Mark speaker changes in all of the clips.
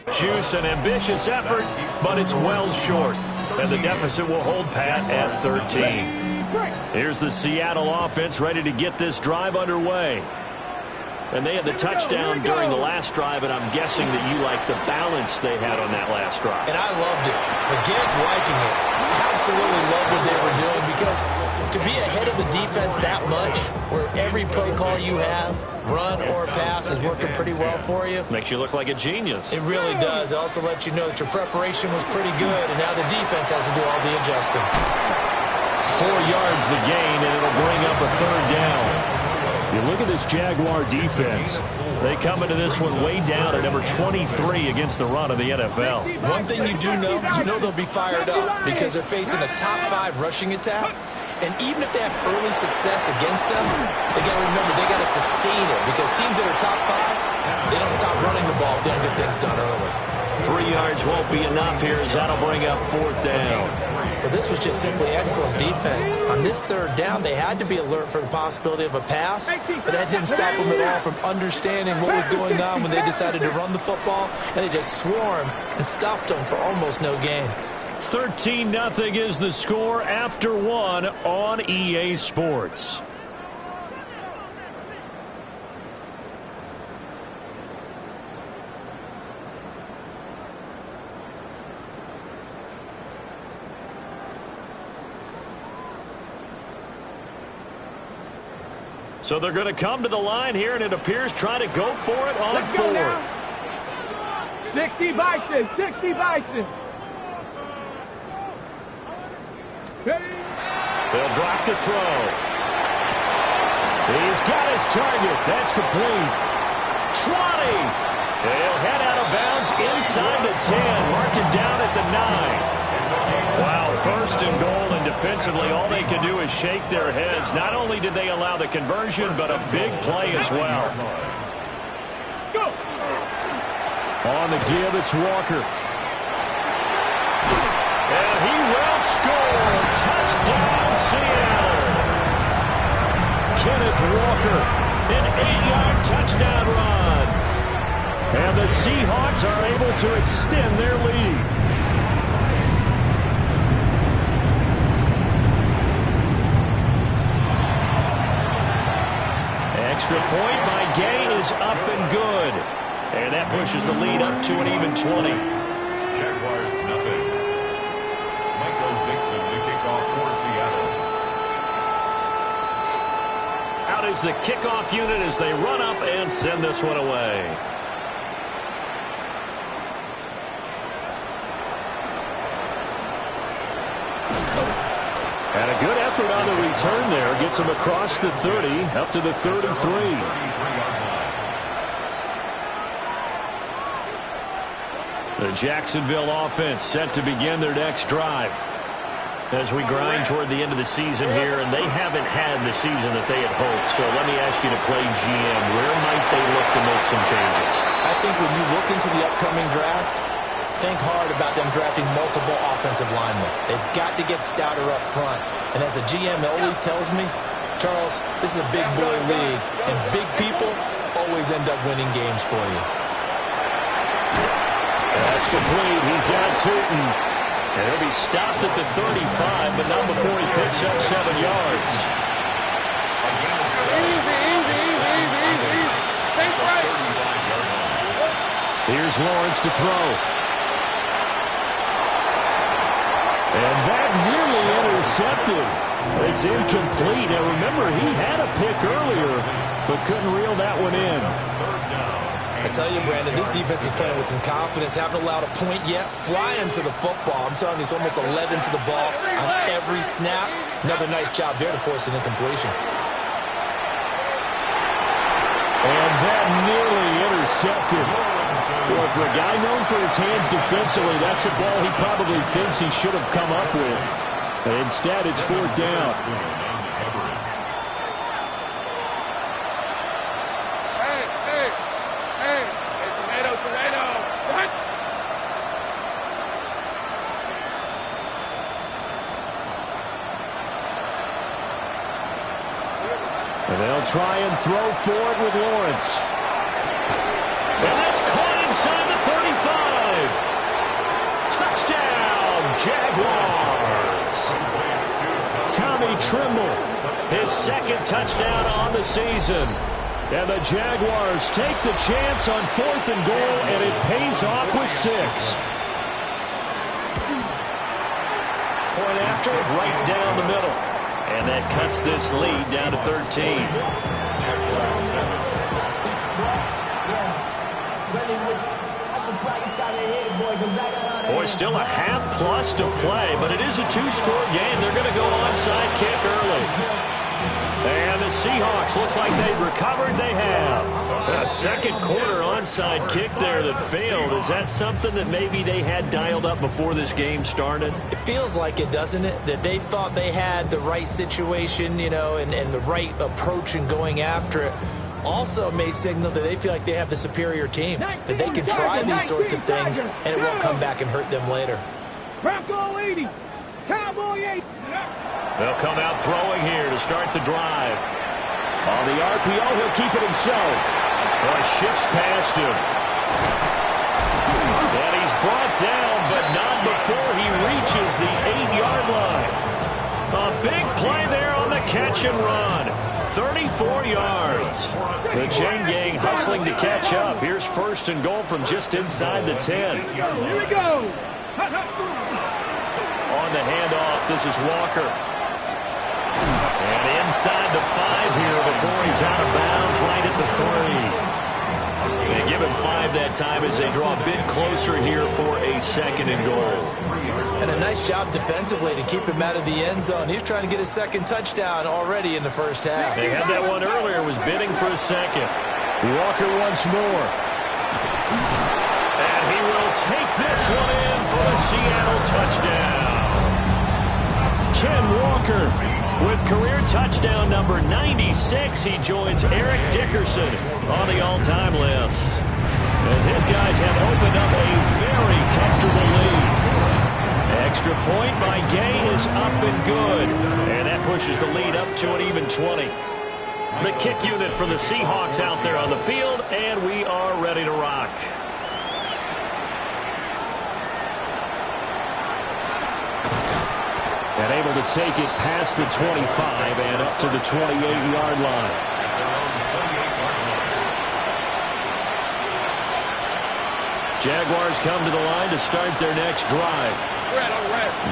Speaker 1: Juice and ambitious effort, but it's well short. And the deficit will hold pat at 13. Here's the Seattle offense ready to get this drive underway. And they had the touchdown during the last drive, and I'm guessing that you like the balance they had on that last drive.
Speaker 2: And I loved it. Forget liking it. Absolutely love what they were doing, because to be ahead of the defense that much, where every play call you have, run or pass, is working pretty well for you.
Speaker 1: Makes you look like a genius.
Speaker 2: It really does. It also lets you know that your preparation was pretty good, and now the defense has to do all the adjusting.
Speaker 1: 4 yards the gain, and it'll bring up a third down. You look at this Jaguar defense. They come into this one way down at number 23 against the run of the NFL.
Speaker 2: One thing you do know, they'll be fired up because they're facing a top 5 rushing attack. And even if they have early success against them, they got to remember they got to sustain it, because teams that are top 5, they don't stop running the ball if they don't get things done early.
Speaker 1: 3 yards won't be enough here, as that'll bring up 4th down.
Speaker 2: But this was just simply excellent defense. On this 3rd down, they had to be alert for the possibility of a pass, but that didn't stop them at all from understanding what was going on when they decided to run the football, and they just swarmed and stuffed them for almost no gain.
Speaker 1: 13-0 is the score after 1 on EA Sports. So they're going to come to the line here, and it appears try to go for it on 4th.
Speaker 3: 60 Bison, 60 Bison.
Speaker 1: They'll drop to throw. He's got his target. That's complete. Trotting. They'll head out of bounds inside the 10. Mark it down at the 9. Wow, 1st and goal, and defensively all they can do is shake their heads. Not only did they allow the conversion, but a big play as well. On the give, it's Walker. And he will score. Touchdown, Seattle. Kenneth Walker, an 8-yard touchdown run. And the Seahawks are able to extend their lead. Extra point by Gay is up and good. And that pushes the lead up to an even 20.
Speaker 4: Jaguars nothing. Michael Dixon to kick off for Seattle.
Speaker 1: Out is the kickoff unit as they run up and send this one away. And a good effort on the return there. Gets him across the 30, up to the 33. The Jacksonville offense set to begin their next drive. As we grind toward the end of the season here, and they haven't had the season that they had hoped. So let me ask you to play GM. Where might they look to make some changes?
Speaker 2: I think when you look into the upcoming draft, think hard about them drafting multiple offensive linemen. They've got to get stouter up front. And as a GM always tells me, Charles, this is a big boy league, and big people always end up winning games for you.
Speaker 1: That's complete. He's got Tootin. And he'll be stopped at the 35, but not before he picks up 7 yards.
Speaker 3: Easy. Same right.
Speaker 1: Here's Lawrence to throw. And that nearly intercepted. It's incomplete. Now remember, he had a pick earlier, but couldn't reel that one in.
Speaker 2: I tell you, Brandon, this defense is playing with some confidence. Haven't allowed a point yet. Flying to the football. I'm telling you, it's almost 11 to the ball on every snap. Another nice job there to force an incompletion.
Speaker 1: And that nearly intercepted. Well, for a guy known for his hands defensively, that's a ball he probably thinks he should have come up with. And instead, it's 4th down.
Speaker 3: Hey, tomato, what?
Speaker 1: And they'll try and throw for it with Lawrence. And that's caught inside the 35. Tommy Trimble. His second touchdown on the season. And the Jaguars take the chance on 4th and goal, and it pays off with 6. Point after, right down the middle. And that cuts this lead down to 13. Boy, still a half-plus to play, but it is a 2-score game. They're going to go onside kick early. And the Seahawks, looks like they've recovered. They have. A second quarter onside kick there that failed. Is that something that maybe they had dialed up before this game started?
Speaker 2: It feels like it, doesn't it? That they thought they had the right situation, you know, and the right approach in going after it. Also may signal that they feel like they have the superior team, that they can try these sorts of things, and it won't come back and hurt them later.
Speaker 3: Bronco 80. Cowboy 80.
Speaker 1: They'll come out throwing here to start the drive. On the RPO, he'll keep it himself. Boy, shifts past him. And he's brought down, but not before he reaches the 8-yard line. A big play there on the catch and run. 34 yards. The chain gang hustling to catch up. Here's 1st and goal from just inside the 10.
Speaker 3: Here we go.
Speaker 1: On the handoff, this is Walker. And inside the 5 here before he's out of bounds, right at the 3. They give him 5 that time as they draw a bit closer here for a 2nd and goal.
Speaker 2: And a nice job defensively to keep him out of the end zone. He was trying to get his 2nd touchdown already in the first half.
Speaker 1: They had that one earlier, was bidding for a 2nd. Walker once more. And he will take this one in for the Seattle touchdown. Ken Walker with career touchdown number 96. He joins Eric Dickerson on the all-time list, as his guys have opened up a very comfortable lead. Extra point by Gain is up and good. And that pushes the lead up to an even 20. The kick unit for the Seahawks out there on the field, and we are ready to rock. And able to take it past the 25 and up to the 28-yard line. Jaguars come to the line to start their next drive.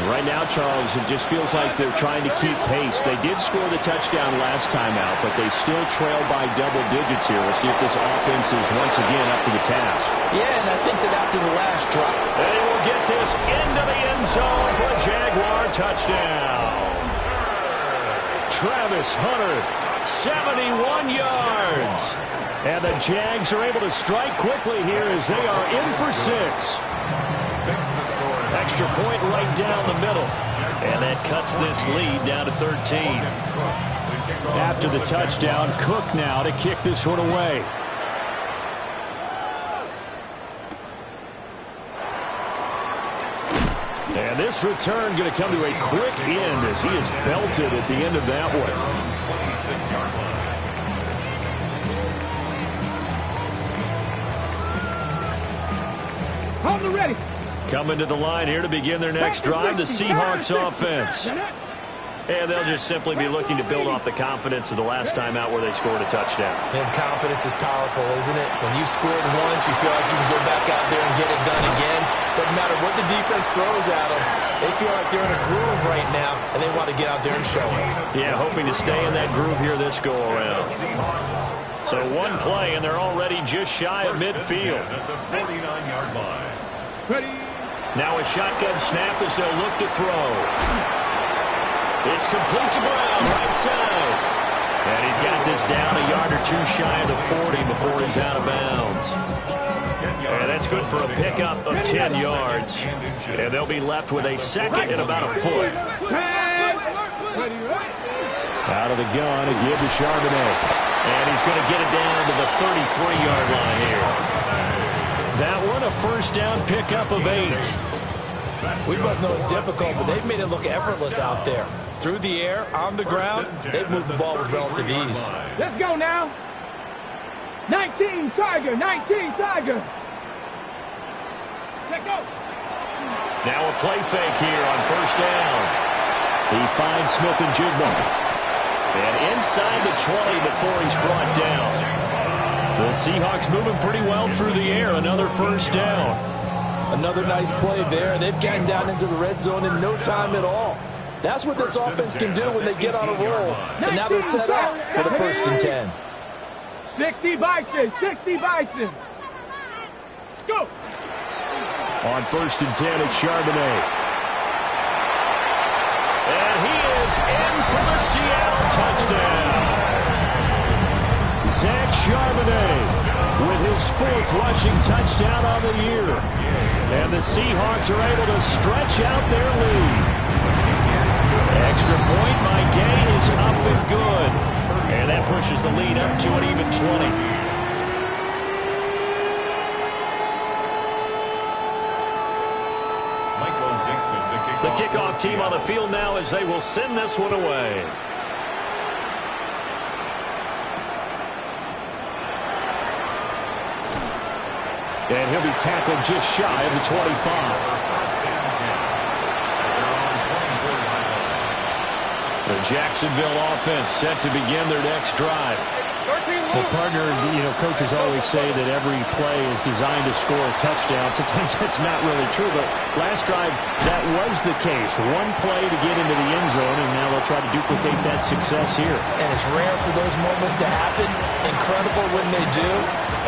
Speaker 1: Right now, Charles, it just feels like they're trying to keep pace. They did score the touchdown last time out, but they still trail by double digits here. We'll see if this offense is once again up to the task.
Speaker 2: Yeah, and I think that after the last drop,
Speaker 1: they will get this into the end zone for a Jaguar touchdown. Travis Hunter, 71 yards. And the Jags are able to strike quickly here as they are in for 6. Extra point right down the middle. And that cuts this lead down to 13. After the touchdown, Cook now to kick this one away. And this return going to come to a quick end as he is belted at the end of that one. 26-yard line.
Speaker 3: Hold it ready.
Speaker 1: Coming to the line here to begin their next drive, the Seahawks offense. And they'll just simply be looking to build off the confidence of the last time out where they scored a touchdown.
Speaker 2: And confidence is powerful, isn't it? When you've scored once, you feel like you can go back out there and get it done again. Doesn't matter what the defense throws at them. They feel like they're in a groove right now, and they want to get out there and show it.
Speaker 1: Yeah, hoping to stay in that groove here this go-around. So one play, and they're already just shy of midfield.
Speaker 4: At the 49-yard line.
Speaker 3: Ready.
Speaker 1: Now a shotgun snap as they'll look to throw. It's complete to Brown, right side. And he's got this down a yard or two shy of the 40 before he's out of bounds. And that's good for a pickup of 10 yards. And they'll be left with a 2nd and about a foot. Out of the gun again to Charbonnet. And he's going to get it down to the 33-yard line here. That one a first down pickup of 8.
Speaker 2: We both know it's difficult, but they've made it look effortless out there. Through the air, on the ground, they've moved the ball with relative ease.
Speaker 3: Let's go now. 19 Tiger, 19 Tiger. Let's go.
Speaker 1: Now a play fake here on first down. He finds Smith and Jigba. And inside the 20 before he's brought down. The Seahawks moving pretty well through the air. Another first down.
Speaker 2: Another nice play there. They've gotten down into the red zone in no time at all. That's what this offense can do when they get on a roll. And now they're set up for the 1st and 10.
Speaker 3: 60 Bison, 60 Bison. Let's go.
Speaker 1: On 1st and 10, it's Charbonnet. And he is in for the Seattle touchdown. Zach Charbonnet with his 4th rushing touchdown on the year. And the Seahawks are able to stretch out their lead. Extra point by Gay is up and good. And that pushes the lead up to an even 20. The kickoff team on the field now as they will send this one away. And he'll be tackled just shy of the 25. The Jacksonville offense set to begin their next drive.
Speaker 5: Well, partner, coaches always say that every play is designed to score a touchdown. Sometimes that's not really true, but last drive, that was the case. One play to get into the end zone, and now they'll try to duplicate that success here.
Speaker 2: And it's rare for those moments to happen. Incredible when they do.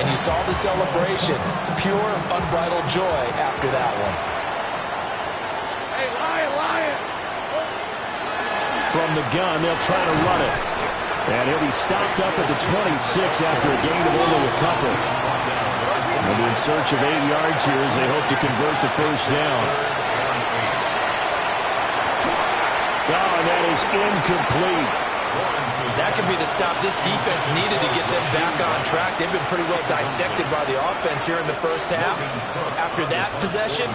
Speaker 2: And you saw the celebration. Pure, unbridled joy after that one.
Speaker 3: Hey, Lion.
Speaker 1: From the gun, they'll try to run it. And he'll be stopped up at the 26 after a gain of only a couple. They'll be in search of 8 yards here as they hope to convert the first down. Oh, and that is incomplete.
Speaker 2: That could be the stop this defense needed to get them back on track. They've been pretty well dissected by the offense here in the first half. After that possession,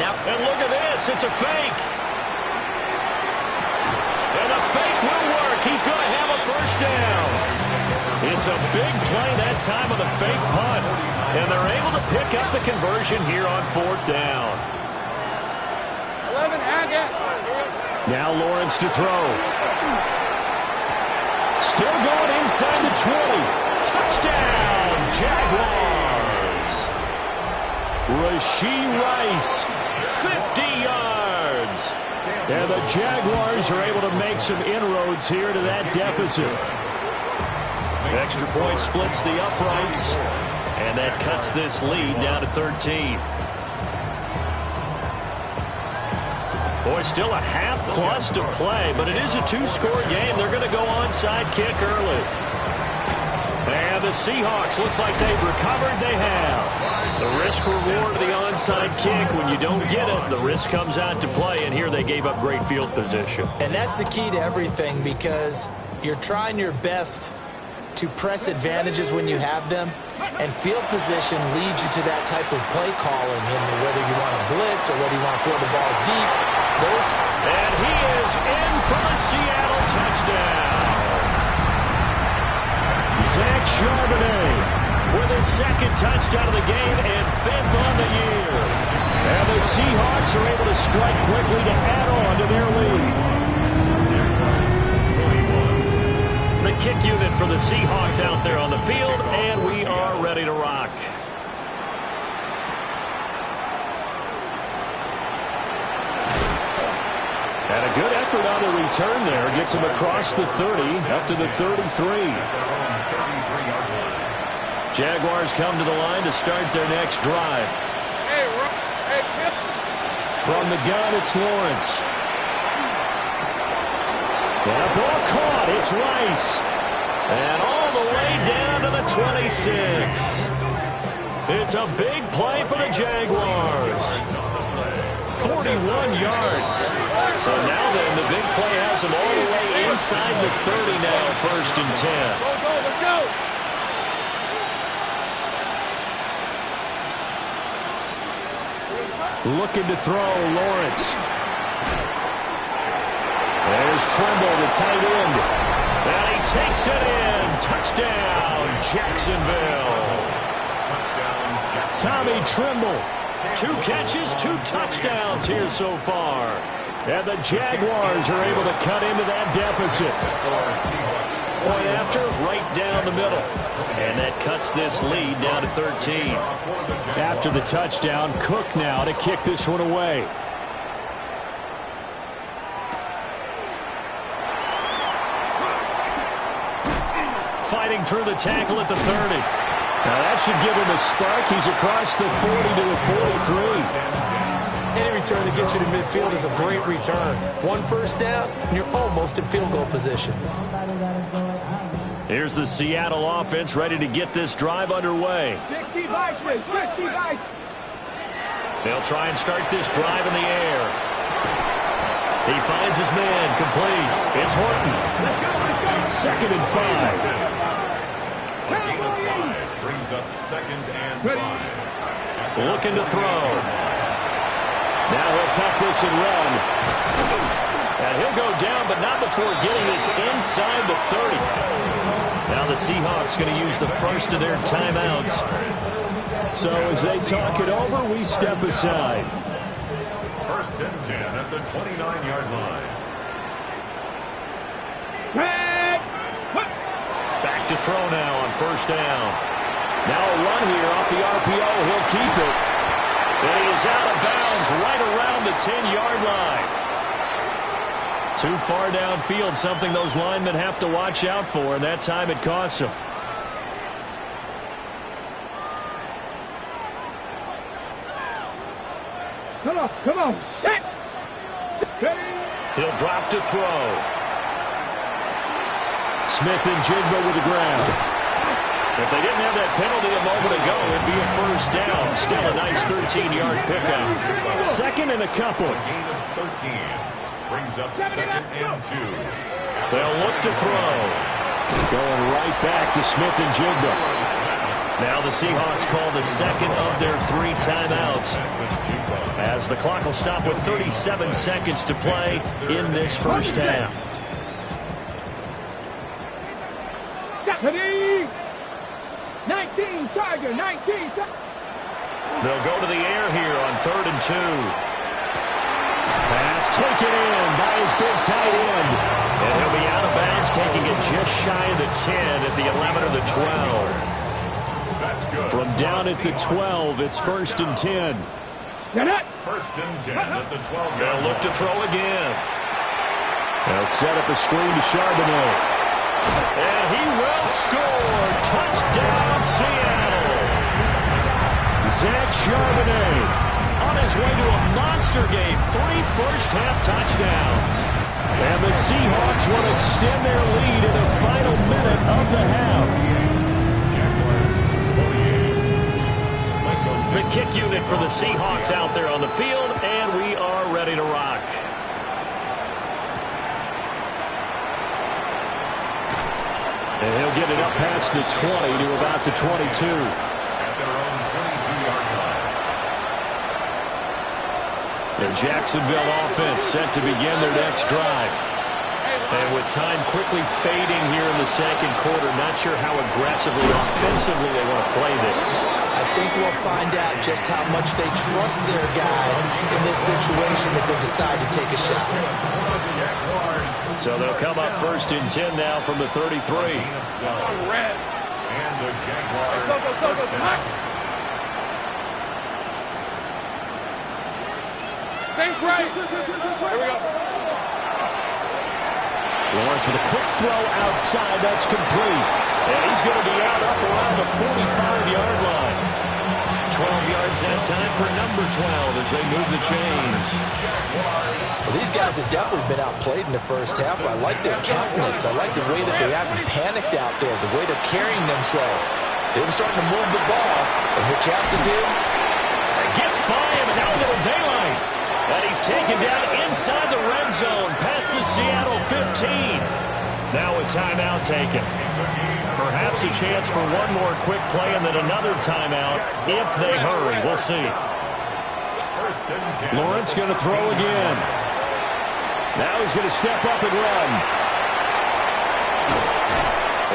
Speaker 2: now...
Speaker 1: And look at this. It's a fake. And the fake will work. He's going to have a first down. It's a big play that time on the fake punt. And they're able to pick up the conversion here on 4th down.
Speaker 3: 11,
Speaker 1: now Lawrence to throw. Still going inside the 20. Touchdown, Jaguars. Rashee Rice, 50 yards. And the Jaguars are able to make some inroads here to that deficit. Extra point splits the uprights. And that cuts this lead down to 13. Boy, still a half plus to play, but it is a 2-score game. They're going to go onside kick early. And the Seahawks, looks like they've recovered. They have. The risk reward of the onside kick. When you don't get it, the risk comes out to play, and here they gave up great field position.
Speaker 2: And that's the key to everything, because you're trying your best to press advantages when you have them, and field position leads you to that type of play calling, in whether you want to blitz or whether you want to throw the ball deep.
Speaker 1: And he is in for the Seattle touchdown. Zach Charbonnet with his 2nd touchdown of the game and 5th on the year. And the Seahawks are able to strike quickly to add on to their lead. The kick unit for the Seahawks out there on the field, and we are ready to rock. And a good effort on the return there. Gets him across the 30, up to the 33. Jaguars come to the line to start their next drive. From the gun, it's Lawrence. And a ball caught. It's Rice. And all the way down to the 26. It's a big play for the Jaguars. 41 yards. So now then, the big play has them all the way inside the 30 now, 1st and 10.
Speaker 3: Go, let's go.
Speaker 1: Looking to throw, Lawrence. There's Trimble, the tight end. And he takes it in. Touchdown, Jacksonville. Tommy Trimble. 2 catches, 2 touchdowns here so far. And the Jaguars are able to cut into that deficit. Point after, right down the middle. And that cuts this lead down to 13.
Speaker 5: After the touchdown, Cook now to kick this one away.
Speaker 1: Fighting through the tackle at the 30. Now that should give him a spark. He's across the 40 to the 43.
Speaker 2: Any return that gets you to midfield is a great return. One first down, and you're almost in field goal position.
Speaker 1: Here's the Seattle offense ready to get this drive underway.
Speaker 3: 65, 65.
Speaker 1: They'll try and start this drive in the air. He finds his man, complete. It's Horton. Second and 5.
Speaker 4: Brings up 2nd and 5.
Speaker 1: Looking to throw. Now he'll tuck this and run. And he'll go down, but not before getting this inside the 30. Now the Seahawks going to use the first of their timeouts.
Speaker 5: So as they talk it over, we step aside.
Speaker 4: 1st and 10 at the 29-yard line.
Speaker 1: Back to throw now on 1st down. Now a run here off the RPO. He'll keep it. And he is out of bounds right around the 10-yard line. Too far downfield, something those linemen have to watch out for, and that time it costs them.
Speaker 3: Come on, set.
Speaker 1: He'll drop to throw. Smith and Jigba with the ground. If they didn't have that penalty a moment ago, it'd be a 1st down. Still a nice 13-yard pickup. 2nd and a couple.
Speaker 4: Gain of 13. Brings up 2nd and 2.
Speaker 1: They'll look to throw.
Speaker 5: Going right back to Smith and Jigba.
Speaker 1: Now the Seahawks call the 2nd of their 3 timeouts, as the clock will stop with 37 seconds to play in this 1st half.
Speaker 3: 19, Tiger, 19.
Speaker 1: They'll go to the air here on 3rd and 2. Pass taken in by his big tight end. And he'll be out of bounds, taking it just shy of the 10 at the 11 or the 12.
Speaker 4: That's good.
Speaker 5: From down at the 12, it's 1st and 10.
Speaker 4: 1st and 10 at the 12.
Speaker 1: They'll look to throw again.
Speaker 5: They'll set up a screen to Charbonnet.
Speaker 1: And he will score. Touchdown, Seattle.
Speaker 5: Zach Charbonnet
Speaker 1: on his way to a monster game. 3 first-half touchdowns.
Speaker 5: And the Seahawks will extend their lead in the final minute of the half.
Speaker 4: Jaguars 48.
Speaker 1: The kick unit for the Seahawks out there on the field, and we are ready to rock.
Speaker 5: And he'll get it up past the 20 to about the 22.
Speaker 4: At their own 22-yard line.
Speaker 1: The Jacksonville offense set to begin their next drive. And with time quickly fading here in the 2nd quarter, not sure how aggressively, offensively they want to play this.
Speaker 2: I think we'll find out just how much they trust their guys in this situation if they decide to take a shot.
Speaker 1: So they'll come up 1st and 10 now from the 33.
Speaker 4: And the Jaguars first down.
Speaker 3: Same right. Here we go.
Speaker 5: Lawrence with a quick throw outside. That's complete.
Speaker 1: And he's going to be out up around the 45-yard line. 12 yards that time for number 12 as they move the chains.
Speaker 2: Well, these guys have definitely been outplayed in the 1st half. I like their countenance. I like the way that they haven't panicked out there, the way they're carrying themselves. They've been starting to move the ball. And what you have to do?
Speaker 1: It gets by him, and now a little daylight. And he's taken down inside the red zone, past the Seattle 15. Now a timeout taken. Perhaps a chance for one more quick play and then another timeout if they hurry. We'll see.
Speaker 5: Lawrence going to throw again. Now he's going to step up and run.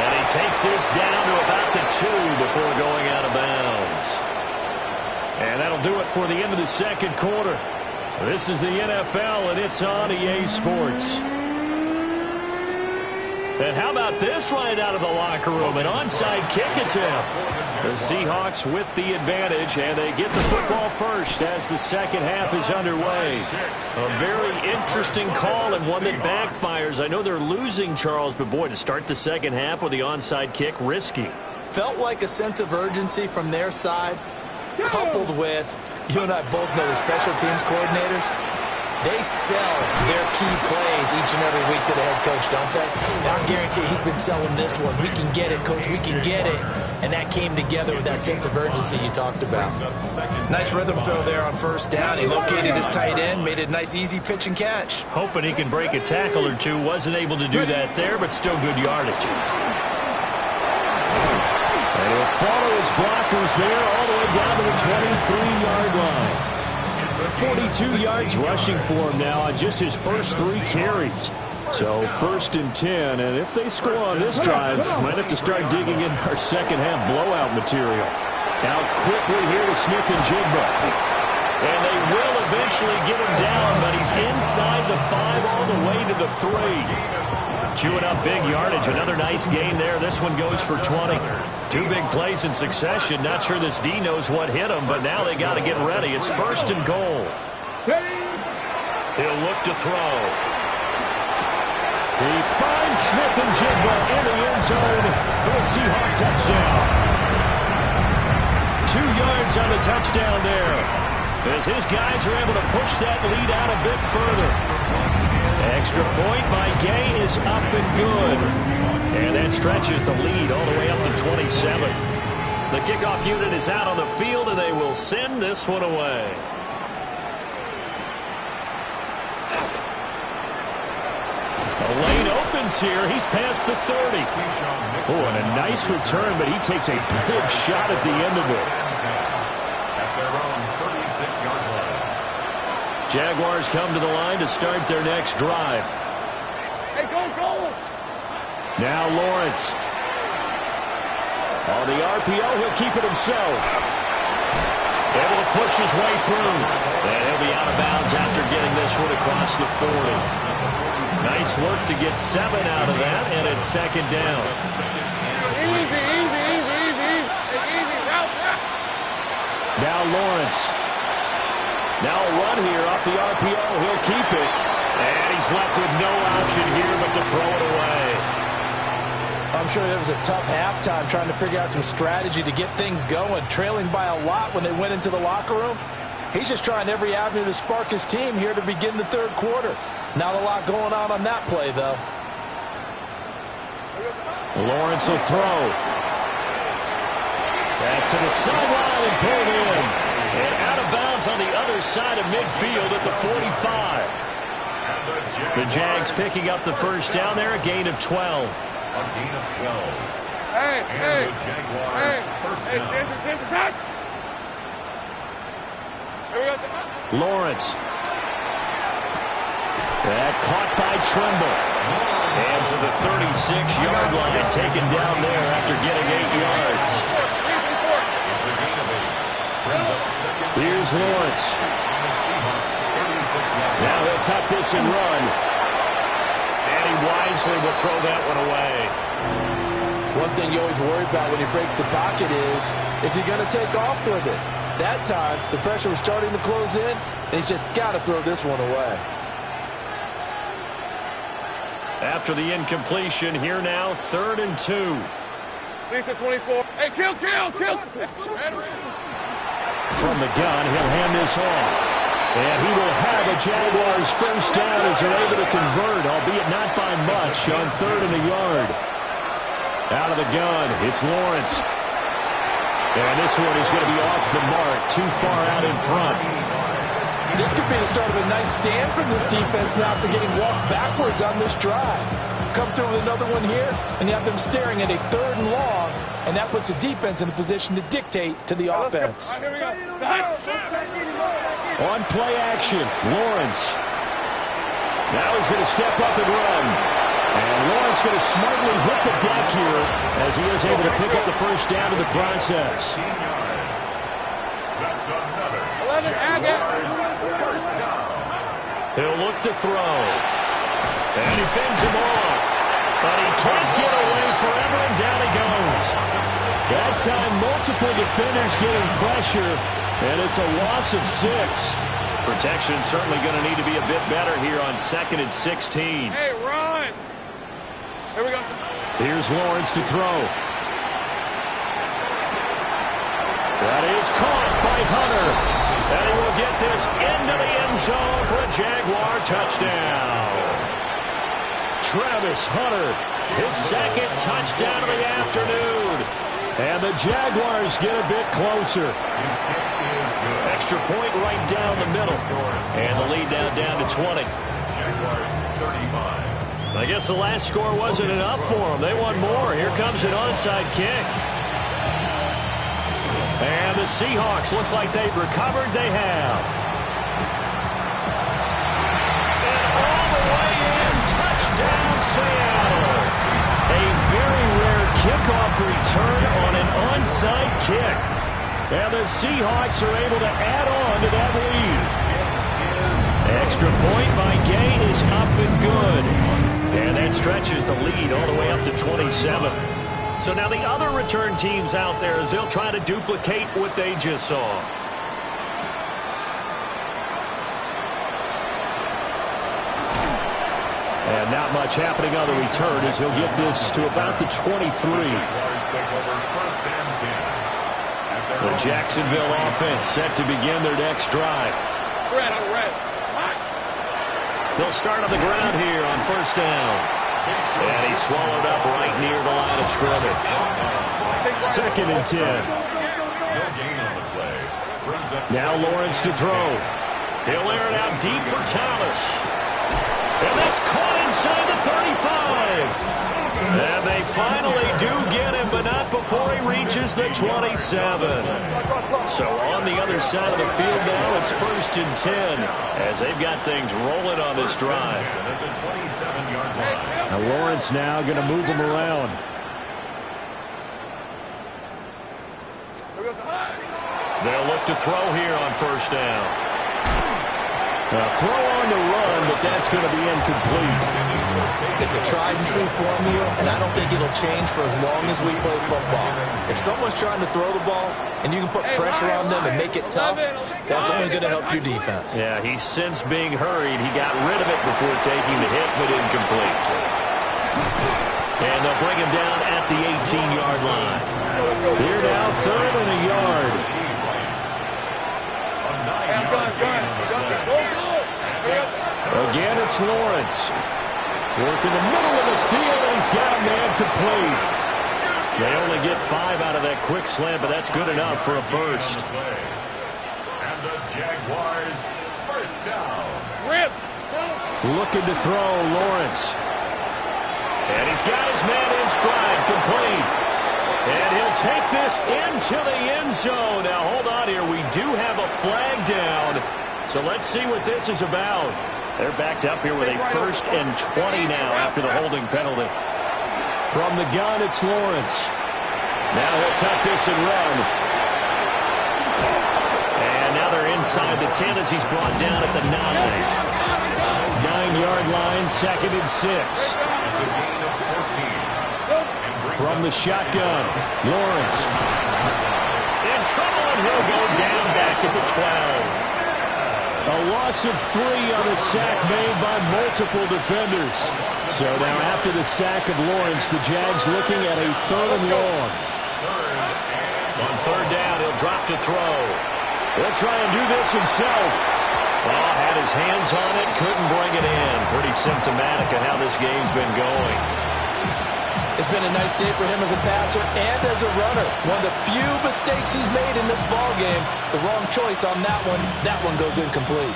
Speaker 1: And he takes this down to about the 2 before going out of bounds. And that'll do it for the end of the 2nd quarter. This is the NFL, and it's on EA Sports. And how about this right out of the locker room? An onside kick attempt. The Seahawks with the advantage, and they get the football first as the second half is underway. A very interesting call and one that backfires. I know they're losing, Charles, but boy, to start the second half with the onside kick, risky.
Speaker 2: Felt like a sense of urgency from their side, coupled with, you and I both know the special teams coordinators, they sell their key plays each and every week to the head coach, don't they? And I guarantee he's been selling this one. We can get it, coach, we can get it. And that came together with that sense of urgency you talked about. Nice rhythm throw there on first down. He located his tight end, made it a nice easy pitch and catch.
Speaker 1: Hoping he can break a tackle or two. Wasn't able to do that there, but still good yardage. And he'll follow his blockers there all the way down to the 23-yard line. 42 yards rushing for him now on just his first 3 carries. So 1st and 10, and if they score on this drive, might have to start digging in our second half blowout material. Now quickly here to Smith and Jigba. And they will eventually get him down, but he's inside the 5 all the way to the 3. Chewing up big yardage. Another nice gain there. This one goes for 20. 2 big plays in succession. Not sure this D knows what hit him, but now they got to get ready. It's 1st and goal. He'll look to throw. He finds Smith and Jigba in the end zone for the Seahawk touchdown. 2 yards on the touchdown there, as his guys are able to push that lead out a bit further. Extra point by Gay is up and good. And that stretches the lead all the way up to 27. The kickoff unit is out on the field, and they will send this one away. The lane opens here. He's past the 30. Oh, and a nice return, but he takes a big shot at the end of it.
Speaker 4: At their own 36-yard line.
Speaker 1: Jaguars come to the line to start their next drive.
Speaker 3: Hey, go, go!
Speaker 1: Now Lawrence. On the RPO, he'll keep it himself. Able to push his way through. And he'll be out of bounds after getting this one across the 40. Nice work to get 7 out of that, and it's 2nd down.
Speaker 3: Easy, easy, easy, easy, easy, route.
Speaker 1: Now Lawrence. Now a run here off the RPO. He'll keep it. And he's left with no option here but to throw it away.
Speaker 2: I'm sure there was a tough halftime trying to figure out some strategy to get things going, trailing by a lot when they went into the locker room. He's just trying every avenue to spark his team here to begin the 3rd quarter. Not a lot going on that play, though.
Speaker 1: Lawrence will throw. Pass to the sideline and pulled in. And out of bounds on the other side of midfield at the 45. The Jags picking up the first down there, a gain of 12.
Speaker 4: A gain of 12.
Speaker 3: Hey,
Speaker 4: And
Speaker 3: hey,
Speaker 4: the Jaguars
Speaker 3: hey,
Speaker 4: first
Speaker 3: hey,
Speaker 4: down.
Speaker 3: Ginger, touch! Here we go.
Speaker 1: Lawrence. That caught by Trimble. And to the 36-yard line, taken down there after getting 8 yards.
Speaker 4: It's a gain of 8. Brings up 2nd.
Speaker 1: Here's Lawrence.
Speaker 4: The Seahawks 36-yard.
Speaker 1: Now he'll tuck this and run. And he wisely will throw that one away.
Speaker 2: One thing you always worry about when he breaks the pocket is he going to take off with it? That time, the pressure was starting to close in, and he's just got to throw this one away.
Speaker 1: After the incompletion, here now, 3rd and 2.
Speaker 3: Lisa 24. Hey, kill!
Speaker 1: From the gun, he'll hand this off. And he will have a Jaguars first down as they're able to convert, albeit not by much, on 3rd and a yard. Out of the gun, it's Lawrence. And this one is going to be off the mark, too far out in front.
Speaker 2: This could be the start of a nice stand from this defense now after getting walked backwards on this drive. Come through with another one here, and you have them staring at a 3rd and long, and that puts the defense in a position to dictate to the offense.
Speaker 3: Here we go.
Speaker 1: On play action, Lawrence. Now he's going to step up and run. And Lawrence going to smartly hit the deck here as he is able to pick up the first down in the process.
Speaker 4: That's another
Speaker 3: 11,
Speaker 4: Jaguars first down.
Speaker 1: He'll look to throw. And he fends him off. But he can't get away forever, and down he goes. That time, multiple defenders getting pressure, and it's a loss of 6. Protection certainly going to need to be a bit better here on 2nd and 16.
Speaker 3: Hey, run. Here we go.
Speaker 1: Here's Lawrence to throw. That is caught by Hunter. And he will get this into the end zone for a Jaguar touchdown. Travis Hunter, his 2nd touchdown of the afternoon. And the Jaguars get a bit closer. Extra point right down the middle. And the lead now down to 20.
Speaker 4: Jaguars 35.
Speaker 1: I guess the last score wasn't enough for them. They want more. Here comes an onside kick. And the Seahawks, looks like they've recovered. They have. And all the way in, touchdown Seattle. A very rare kickoff return on an onside kick. And the Seahawks are able to add on to that lead. Extra point by Gay is up and good. And that stretches the lead all the way up to 27. So now the other return teams out there, as they'll try to duplicate what they just saw. And not much happening on the return as he'll get this to about the 23. The Jacksonville offense set to begin their next drive.
Speaker 3: Red, red.
Speaker 1: They'll start on the ground here on 1st down. And he's swallowed up right near the line of scrimmage. 2nd and 10. Now Lawrence to throw. He'll air it out deep for Thomas. And that's caught inside the 35. And they finally do get him, but not before he reaches the 27. So on the other side of the field now, it's 1st and 10 as they've got things rolling on this drive. Now Lawrence now going to move him around. They'll look to throw here on 1st down. Throw on the run, but that's going to be incomplete.
Speaker 2: It's a tried-and-true formula, and I don't think it'll change for as long as we play football. If someone's trying to throw the ball and you can put pressure on them and make it tough, that's only going to help your defense.
Speaker 1: Yeah, he's since being hurried. He got rid of it before taking the hit, but incomplete. And they'll bring him down at the 18-yard line. Here now, 3rd and a yard. Again, it's Lawrence. Working the middle of the field, and he's got a man complete. They only get 5 out of that quick slant, but that's good enough for a first.
Speaker 4: And the Jaguars first down.
Speaker 1: Looking to throw, Lawrence. And he's got his man in stride, complete. And he'll take this into the end zone. Now, hold on here. We do have a flag down. So let's see what this is about. They're backed up here with a 1st and 20 now after the holding penalty. From the gun, it's Lawrence. Now he'll tuck this and run. And now they're inside the 10 as he's brought down at the 9. 9-yard line, 2nd and 6. From the shotgun, Lawrence. In trouble, and he'll go down back at the 12. A loss of 3 on a sack made by multiple defenders. So now after the sack of Lawrence, the Jags looking at a 3rd and long. On 3rd down, he'll drop to throw. He'll try and do this himself. Oh, had his hands on it, couldn't bring it in. Pretty symptomatic of how this game's been going.
Speaker 2: It's been a nice day for him as a passer and as a runner. One of the few mistakes he's made in this ballgame. The wrong choice on that one. That one goes incomplete.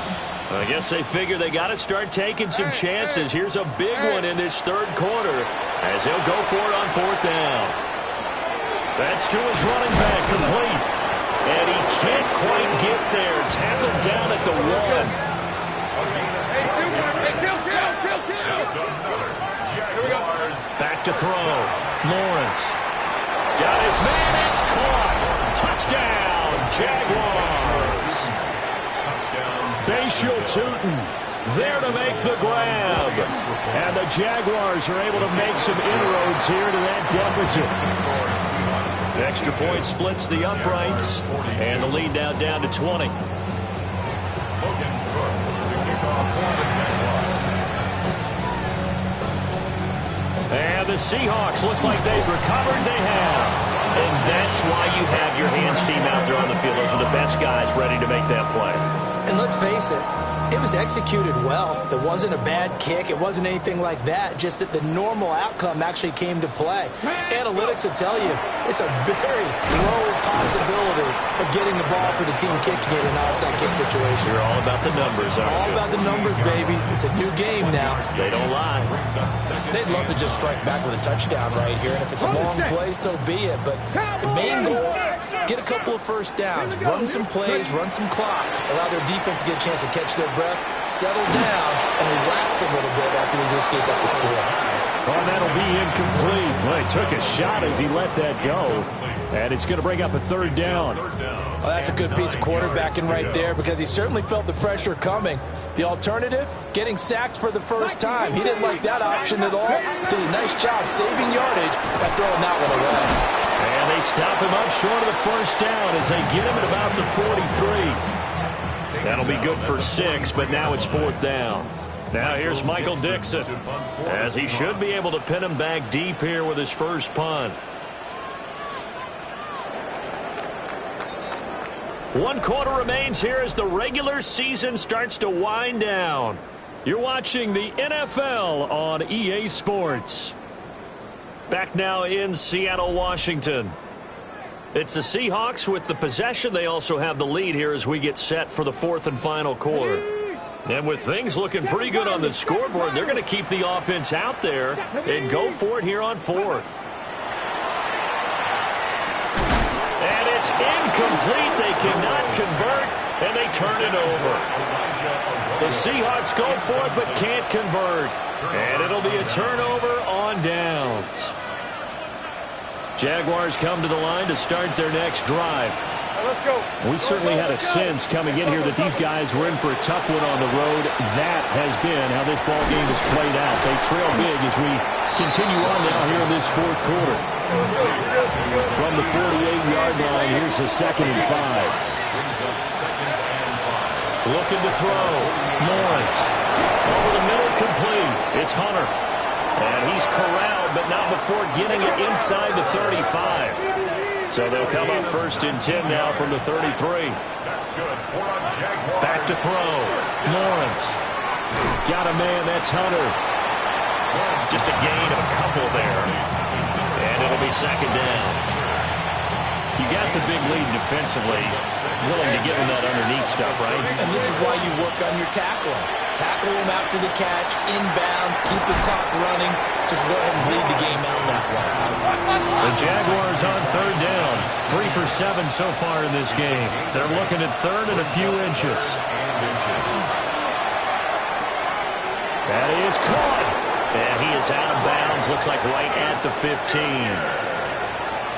Speaker 1: I guess they figure they got to start taking some chances. Here's a big one in this 3rd quarter as he'll go for it on 4th down. That's to his running back, complete. And he can't quite get there. Tackled down at the 1. Back to throw. Lawrence. Got his man. It's caught. Touchdown, Jaguars. Bashal Tootin there to make the grab. And the Jaguars are able to make some inroads here to that deficit. Extra point splits the uprights. And the lead now down to 20. And the Seahawks, looks like they've recovered. They have. And that's why you have your hands team out there on the field. Those are the best guys ready to make that play.
Speaker 2: And let's face it, it was executed well. It wasn't a bad kick. It wasn't anything like that. Just that the normal outcome actually came to play. Analytics will tell you it's a very low possibility of getting the ball for the team kicking it in an onside kick situation.
Speaker 1: You're all about the numbers, aren't you?
Speaker 2: All about the numbers, baby. It's a new game now.
Speaker 1: They don't lie.
Speaker 2: They'd love to just strike back with a touchdown right here. And if it's a long play, so be it. But the main goal, get a couple of first downs, run some plays, run some clock, allow their defense to get a chance to catch their breath, settle down, and relax a little bit after they just gave up the score.
Speaker 1: Well, that'll be incomplete. Well, he took a shot as he let that go. And it's going to bring up a third down.
Speaker 2: Well, that's a good piece of quarterbacking right there because he certainly felt the pressure coming. The alternative, getting sacked for the first time. He didn't like that option at all. Did a nice job saving yardage by throwing that one away.
Speaker 1: And they stop him up short of the first down as they get him at about the 43. That'll be good for 6, but now it's 4th down. Now here's Michael Dixon, as he should be able to pin him back deep here with his first punt. 1 quarter remains here as the regular season starts to wind down. You're watching the NFL on EA Sports. Back now in Seattle, Washington. It's the Seahawks with the possession. They also have the lead here as we get set for the 4th and final quarter. And with things looking pretty good on the scoreboard, they're going to keep the offense out there and go for it here on 4th. And it's incomplete. They cannot convert, and they turn it over. The Seahawks go for it but can't convert. And it'll be a turnover on downs. Jaguars come to the line to start their next drive.
Speaker 3: Let's go.
Speaker 5: We certainly had a sense coming in here that these guys were in for a tough one on the road. That has been how this ball game has played out. They trail big as we continue on now here in this 4th quarter. From the 48-yard line, here's the 2nd and 5.
Speaker 1: Looking to throw. Lawrence. Over the middle, complete. It's Hunter. And he's corralled, but not before getting it inside the 35. So they'll come up 1st and 10 now from the 33. Back to throw. Lawrence. Got a man. That's Hunter. Just a gain of a couple there. And it'll be 2nd down. You got the big lead defensively. Willing to give him that underneath stuff, right?
Speaker 2: And this is why you work on your tackling. Tackle him after the catch, inbounds, keep the clock running. Just go ahead and lead the game out that way.
Speaker 1: The Jaguars on 3rd down. 3 for 7 so far in this game. They're looking at 3rd and a few inches. That is caught. And he is out of bounds. Looks like right at the 15.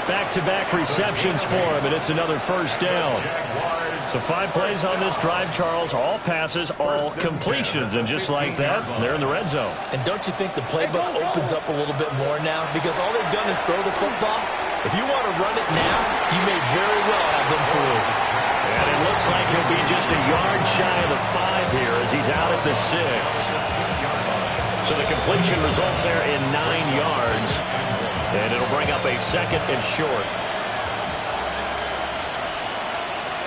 Speaker 1: Back-to-back receptions for him, and it's another 1st down. So 5 plays on this drive, Charles. All passes, all completions. And just like that, they're in the red zone.
Speaker 2: And don't you think the playbook opens up a little bit more now? Because all they've done is throw the football. If you want to run it now, you may very well have them perusing.
Speaker 1: And it looks like he'll be just a yard shy of the 5 here as he's out at the 6. So the completion results there in 9 yards. And it'll bring up a 2nd and short.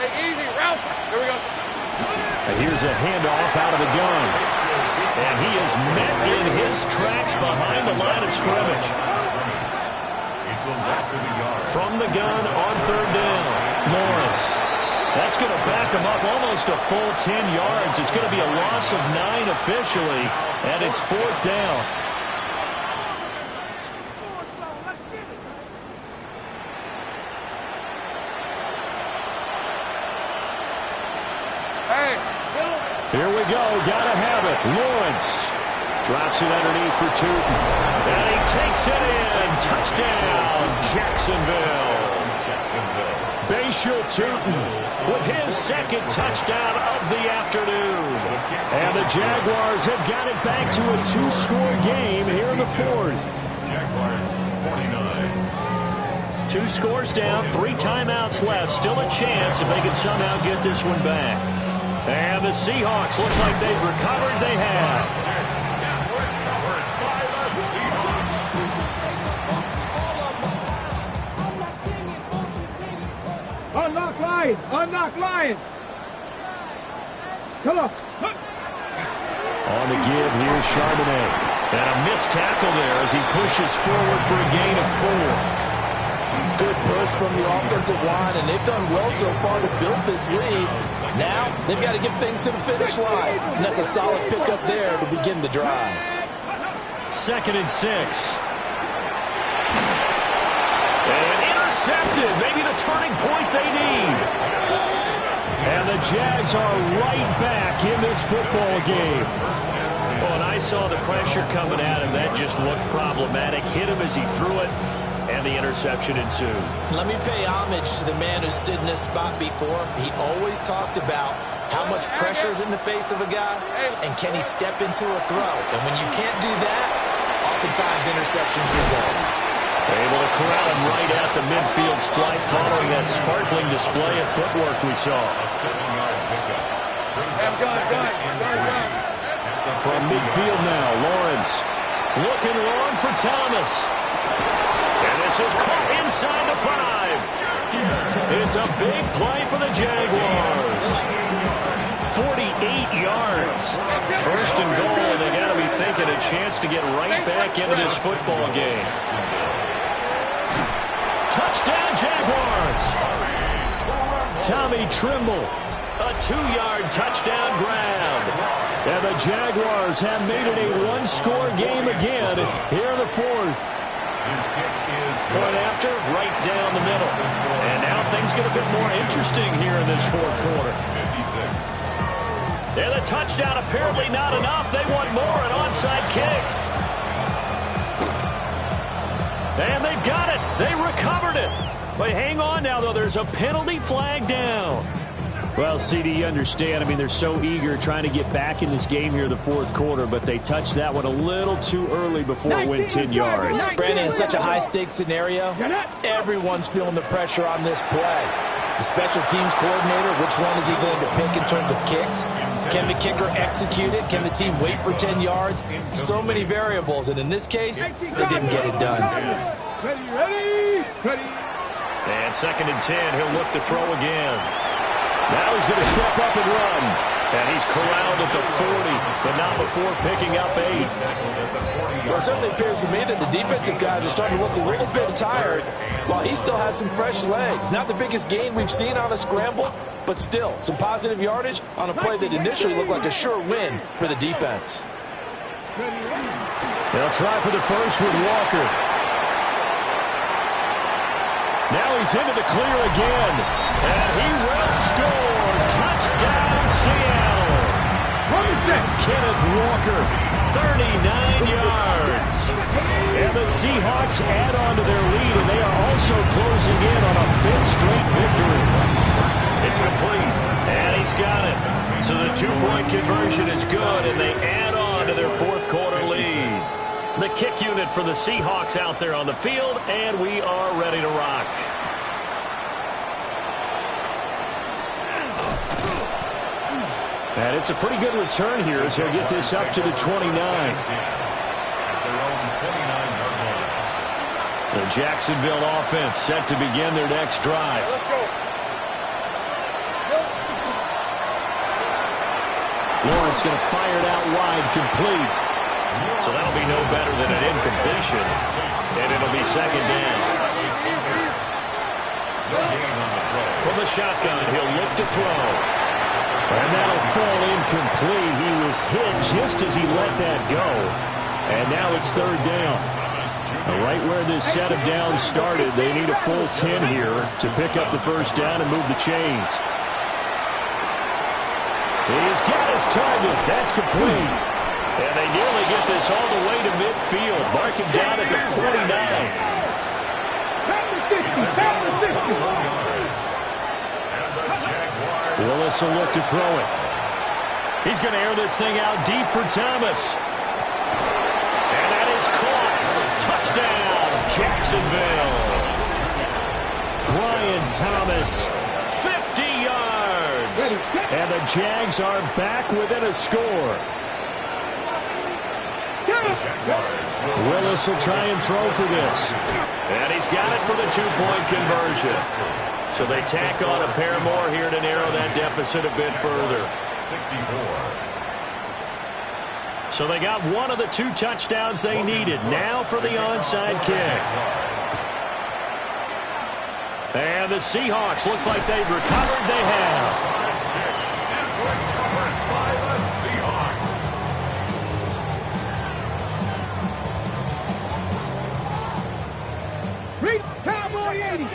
Speaker 3: Hey, easy, Ralph. Here we go.
Speaker 5: And here's a handoff out of the gun.
Speaker 1: And he is met in his tracks behind the line of scrimmage. From the gun on 3rd down. Lawrence. That's going to back him up almost a full 10 yards. It's going to be a loss of 9 officially. And it's 4th down.
Speaker 5: Here we go. Gotta have it. Lawrence drops it underneath for Tootin.
Speaker 1: And he takes it in. Touchdown, Jacksonville. Jacksonville. Bashir Tootin with his second touchdown of the afternoon. And the Jaguars have got it back to a 2-score game here in the fourth.
Speaker 4: Jaguars 49.
Speaker 1: 2 scores down, 3 timeouts left. Still a chance if they can somehow get this one back. And the Seahawks looks like they've recovered. They have.
Speaker 3: Unlock line! Unlock line! Come on!
Speaker 1: On the give, here's Charbonnet. And a missed tackle there as he pushes forward for a gain of 4.
Speaker 2: Good push from the offensive line, and they've done well so far to build this lead. Now, they've got to get things to the finish line. And that's a solid pickup there to begin the drive.
Speaker 1: 2nd and 6. And intercepted. Maybe the turning point they need. And the Jags are right back in this football game. Oh, and I saw the pressure coming at him. That just looked problematic. Hit him as he threw it, and the interception ensued.
Speaker 2: Let me pay homage to the man who stood in this spot before. He always talked about how much pressure is in the face of a guy, and can he step into a throw. And when you can't do that, oftentimes interceptions result.
Speaker 1: Able to corral him right at the midfield stripe following that sparkling display of footwork we saw.
Speaker 4: A 7-yard pickup.
Speaker 1: From midfield now, Lawrence looking long for Thomas. And this is caught inside the 5. It's a big play for the Jaguars. 48 yards. 1st and goal, and they got to be thinking a chance to get right back into this football game. Touchdown, Jaguars. Tommy Trimble, a 2-yard touchdown grab. And the Jaguars have made it a 1-score game again here in the fourth. Point after, right down the middle. And now things get a bit more interesting here in this fourth quarter.
Speaker 4: 56.
Speaker 1: And the touchdown apparently not enough. They want more, an onside kick. And they've got it. They recovered it. But hang on now, though. There's a penalty flag down.
Speaker 5: Well, CD, you understand. I mean, they're so eager trying to get back in this game here in the fourth quarter, but they touched that one a little too early before it went 10 yards.
Speaker 2: Brandon, in such a high-stakes scenario, everyone's feeling the pressure on this play. The special teams coordinator, which one is he going to pick in terms of kicks? Can the kicker execute it? Can the team wait for 10 yards? So many variables, and in this case, they didn't get it done.
Speaker 3: Ready.
Speaker 1: And 2nd and 10, he'll look to throw again. Now he's going to step up and run. And he's corralled at the 40, but not before picking up 8.
Speaker 2: Well, it certainly appears to me that the defensive guys are starting to look a little bit tired while he still has some fresh legs. Not the biggest gain we've seen on a scramble, but still some positive yardage on a play that initially looked like a sure win for the defense.
Speaker 1: They'll try for the first with Walker. Now he's into the clear again. And he will score. Touchdown, Seattle. Kenneth Walker, 39 yards. And the Seahawks add on to their lead, and they are also closing in on a 5th straight victory. It's complete, and he's got it. So the 2-point conversion is good, and they add on to their fourth quarter lead. The kick unit for the Seahawks out there on the field, and we are ready to rock. And it's a pretty good return here as he'll get this up to the 29. The Jacksonville offense set to begin their next drive.
Speaker 3: Let's go.
Speaker 5: Lawrence going to fire it out wide, complete.
Speaker 1: So that'll be no better than an incompletion, and it'll be 2nd down. From the shotgun, he'll look to throw. And that'll fall incomplete. He was hit just as he let that go. And now it's 3rd down. Right where this set of downs started, they need a full 10 here to pick up the first down and move the chains. He's got his target. That's complete. And they nearly get this all the way to midfield. Mark him down at the 49.
Speaker 5: Willis will look to throw it.
Speaker 1: He's going to air this thing out deep for Thomas. And that is caught. Touchdown, Jacksonville. Brian Thomas, 50 yards. And the Jags are back within a score.
Speaker 5: Willis will try and throw for this.
Speaker 1: And he's got it for the two-point conversion. So they tack on a pair more here to narrow that deficit a bit further.
Speaker 4: 64.
Speaker 1: So they got one of the two touchdowns they needed. Now for the onside kick. And the Seahawks, looks like they've recovered. They have.
Speaker 4: Is recovered by the Seahawks.
Speaker 3: Reach Cowboy 80.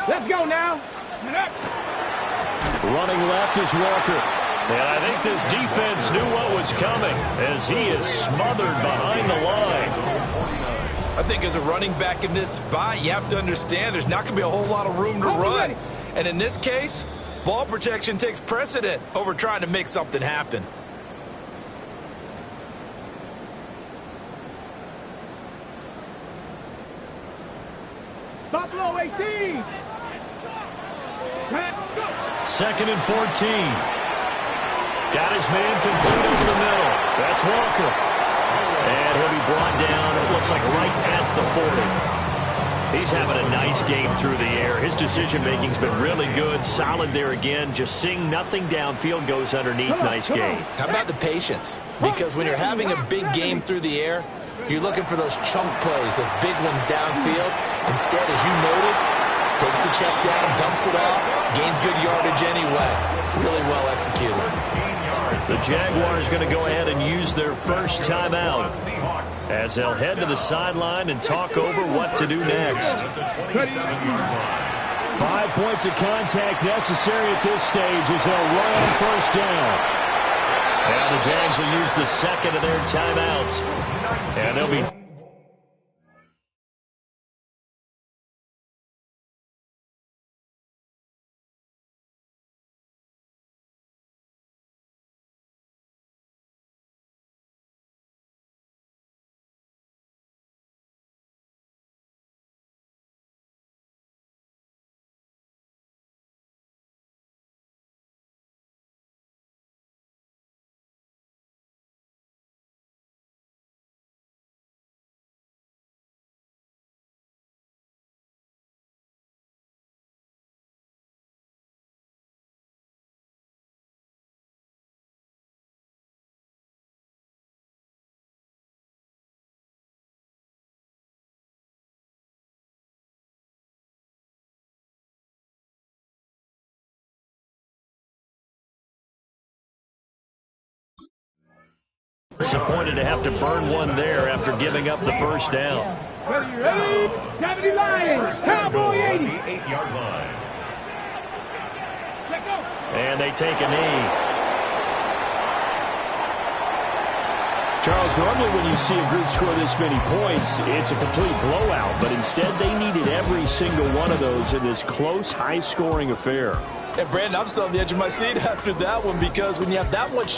Speaker 3: Let's go now.
Speaker 1: Running left is Walker. And I think this defense knew what was coming as he is smothered behind the line.
Speaker 2: I think as a running back in this spot, you have to understand there's not going to be a whole lot of room to run. And in this case, ball protection takes precedent over trying to make something happen.
Speaker 3: Buffalo 18.
Speaker 1: Second and 14. Got his man complete over the middle. That's Walker. And he'll be brought down, it looks like right at the 40. He's having a nice game through the air. His decision-making's been really good. Solid there again. Just seeing nothing downfield goes underneath. Nice game.
Speaker 2: How about the patience? Because when you're having a big game through the air, you're looking for those chunk plays, those big ones downfield. Instead, as you noted, takes the check down, dumps it off, gains good yardage anyway. Really well executed.
Speaker 1: The Jaguars going to go ahead and use their first timeout as they'll head to the sideline and talk over what to do next.
Speaker 5: 5 points of contact necessary at this stage as they'll run on first down.
Speaker 1: And the Jags will use the second of their timeouts. And they'll be... Disappointed to have to burn one there after giving up the first down.
Speaker 3: Ready? 70 Lions. Cowboy 80.
Speaker 4: 8-yard line.
Speaker 3: Let go.
Speaker 1: And they take a knee.
Speaker 5: Charles, normally when you see a group score this many points, it's a complete blowout. But instead, they needed every single one of those in this close, high-scoring affair.
Speaker 2: And, Brandon, I'm still on the edge of my seat after that one because when you have that much